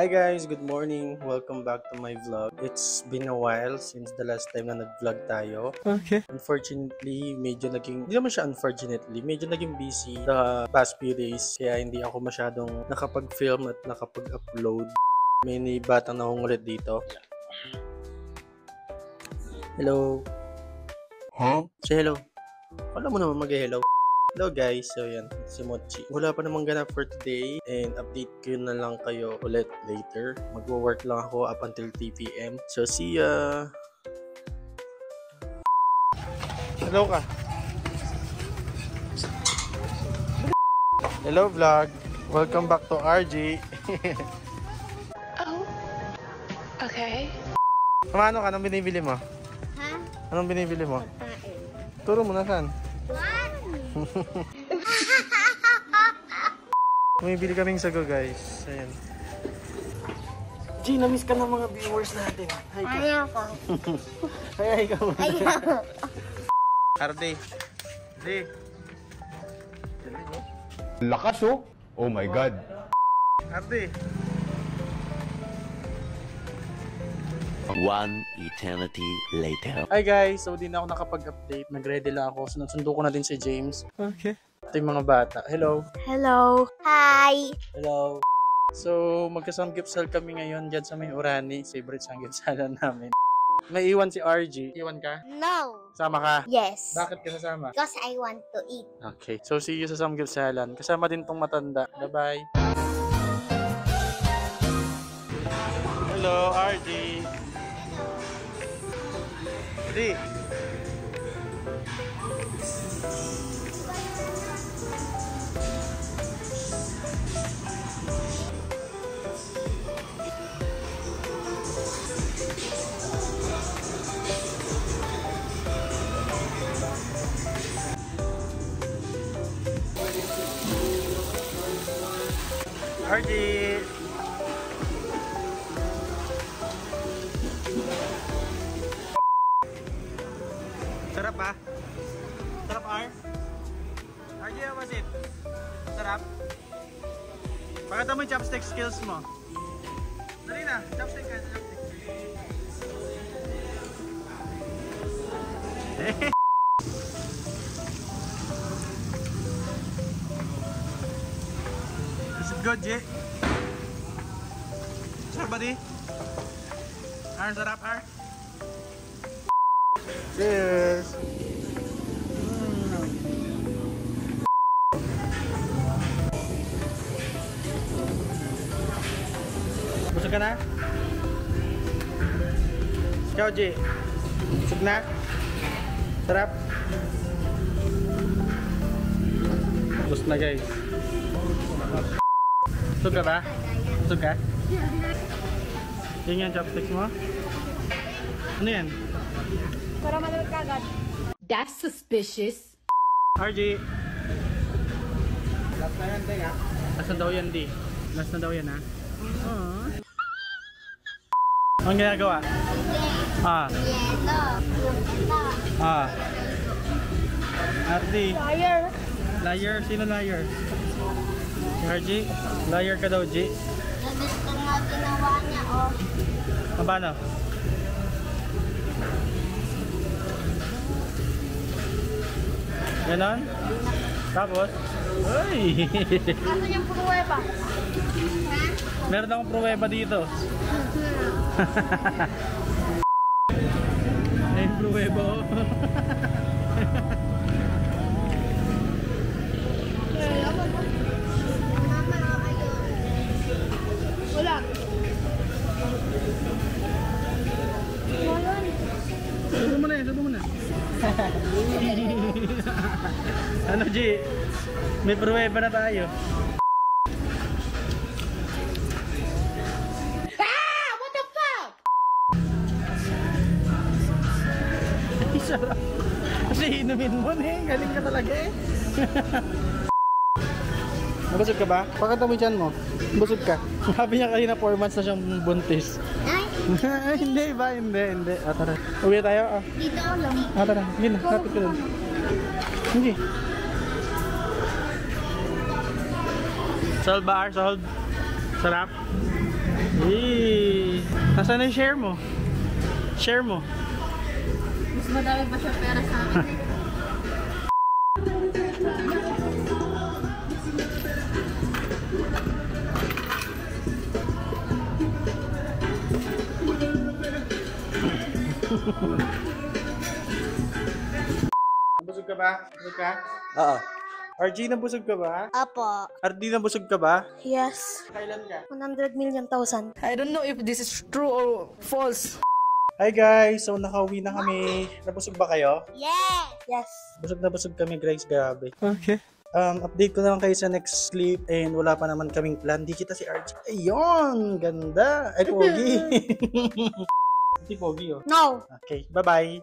Hi guys, good morning. Welcome back to my vlog. It's been a while since the last time na nag-vlog tayo. Okay. Unfortunately, hindi naman siya medyo naging busy the past few days. Kaya hindi ako masyadong nakapag-film at nakapag-upload. May batang nangungulit dito. Hello. Huh? Say hello. Wala mo naman mag-hello. Hello guys, so yan, si Mochi. Wala pa namang ganap for today and update ko na lang kayo ulit later. Magwo-work lang ako up until 3 PM. So see ya! Hello ka! Hello vlog! Welcome back to RG! Oh, okay. Ano ka? Anong binibili mo? Ha? Anong binibili mo? Pagkain. Turo mo na saan? Bumibili kaming sago guys. Ayan. G, na-miss ka ng mga viewers natin. Hi ka. Ayoko. Hi ka muna. Ayoko. Arde. Arde. Lakas oh. Oh my God. Arde. One eternity later. Hi guys, so di na ako nakapag-update. Nag-ready lang ako. Sundo ko na din si James. Okay. Ito yung mga bata. Hello. Hello. Hi. Hello. So, magka-samgyeopsal kami ngayon dyan sa may Urani. Favorite samgyeopsalan namin. May iwan si RG. Iwan ka? No. Sama ka? Yes. Bakit ka sasama? Because I want to eat. Okay. So, see you sa samgyeopsalan. Kasama din tong matanda. Bye-bye. Hello, RG. Ready? RG. Sarap ba? Sarap R? RG, how was it? Sarap? Pakita mo yung chopstick skills mo. Dali na, chopstick ka, chopstick. Is it good, J? Sarap ba di? R, sarap R? Cheers! Busog ka na? Ikaw, G. Busog na? Sarap? Busog na, guys. Busog ka ba? Busog ka? Yan yung chopsticks mo? Ano yan? Para malawit ka agad. That's suspicious. RG. Last na yan, Teng, ha? Last na daw yan, D. Last na daw yan, ha? Anong ginagawa? Ah. Yellow. Ah. RG. Liar. Liar? Sino liar? RG? Liar ka daw, G. Nabis ko nga ginawa niya, oh. Paano? Ganon? Tapos? Uy! Ano yung pruweba? Meron akong pruweba dito. Ay, pruweba oh. Wala. Sabi mo na yan, sabi mo na. Ano, G? May pruweba na tayo. Ah! What the fuck? Sarap. Kasi inumin mo na eh. Galing ka talaga eh. Nabusog ka ba? Pakita mo dyan mo. Busog ka. Sabi niya kanina 4 months na siyang buntis. Ay, Hindi ba? Hindi. Tara. Uwi tayo. dito lang. Tara. Hindi na. Kapit ka doon. Hindi. Solve ba? Solve? Sarap? Hey! Nasaan na yung share mo? Share mo. Mas madami ba siya pera sa akin? Nabusog ka ba? Nabusog ka? Oo. RG, nabusog ka ba? Apo. RD, nabusog ka ba? Yes. Kailan ka? 100 million thousand. I don't know if this is true or false. Hi guys! So nakauwi na kami. Nabusog ba kayo? Yes. Yes. Busog na busog kami guys, grabe. Okay. Update ko na lang kayo sa next sleep and wala pa naman kaming plan. Di kita si RG. Ayun! Ganda! Ay, pogi! Si pogi oh. No. Okay, bye-bye!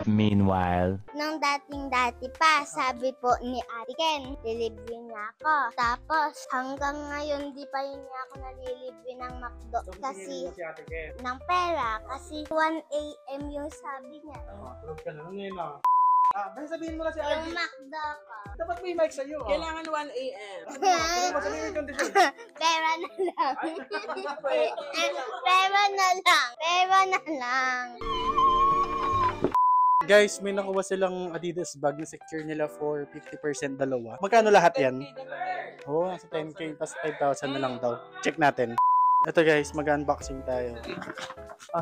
Meanwhile. Nung dating-dati pa, sabi po ni Ate Ken, lilibre niya ako. Tapos, hanggang ngayon, di pa rin niya ako nalilibre ng McDo. Kasi, Si Ate Ken. ng pera. Kasi 1 a.m. yung sabi niya. Tulog ka na ngayon ah. Basta sabihin mo na si RG. Yung McDo ko. Dapat may mic sa'yo ah. Kailangan 1 a.m. Ano ba sabihin yung condition? Pera na lang. Pera na lang. Pera na lang. Guys, may nakuha silang Adidas bag na secure nila for 50% dalawa. Magkano lahat yan? Oo, nasa 10k plus 5,000 na lang daw. Check natin. Ito guys, mag-unboxing tayo.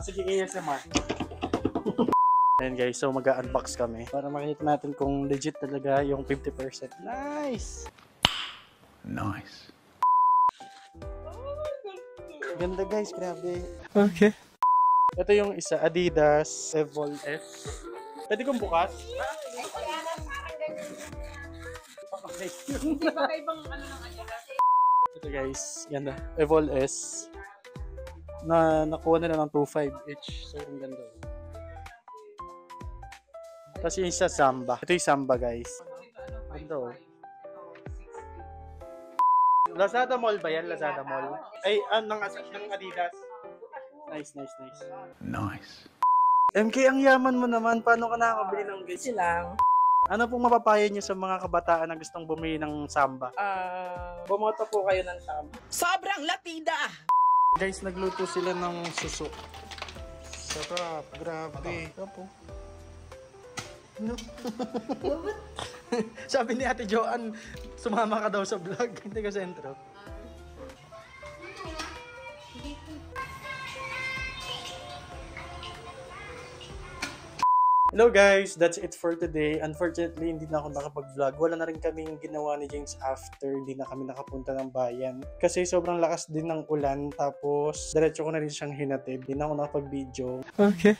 Sige, ASMR. Ayan guys, so mag-unbox kami. Para makita natin kung legit talaga yung 50%. Nice! Nice. Ganda guys, grabe. Okay. Ito yung isa, Adidas Evol S. Pwede kong bukas? Ito guys, ganda. Evol S. Na nakuha nila ng 2.5 each. So, yung ganda. Tapos yung isa Samba. Ito yung Samba guys. Ganda oh. Lazada Mall ba yan? Lazada Mall? Ay, ng Adidas. Nice, nice, nice. Nice. MK, ang yaman mo naman. Paano ka nakakabili ng guys? Lang. Ano pong mapapayo niyo sa mga kabataan na gustong bumili ng Samba? Bumoto po kayo ng Samba. Sobrang latida! Guys, nagluto sila ng suso. Sarap, grabe. Sarap. No. Sabi ni Ate Joanne, sumama ka daw sa vlog. Hindi ka sentro. Hello guys, that's it for today. Unfortunately, hindi na ako nakapag-vlog. Wala na rin kaming ginawa ni James after hindi na kami nakapunta ng bayan. Kasi sobrang lakas din ng ulan, tapos diretso ko na rin siyang hinatid. Hindi na ako nakapag-video. Okay.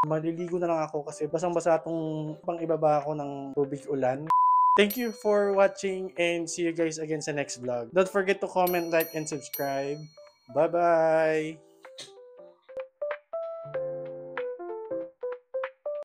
Maliligo na lang ako kasi basang-basa itong pang ibaba ako ng tubig ulan. Thank you for watching and see you guys again sa next vlog. Don't forget to comment, like, and subscribe. Bye-bye!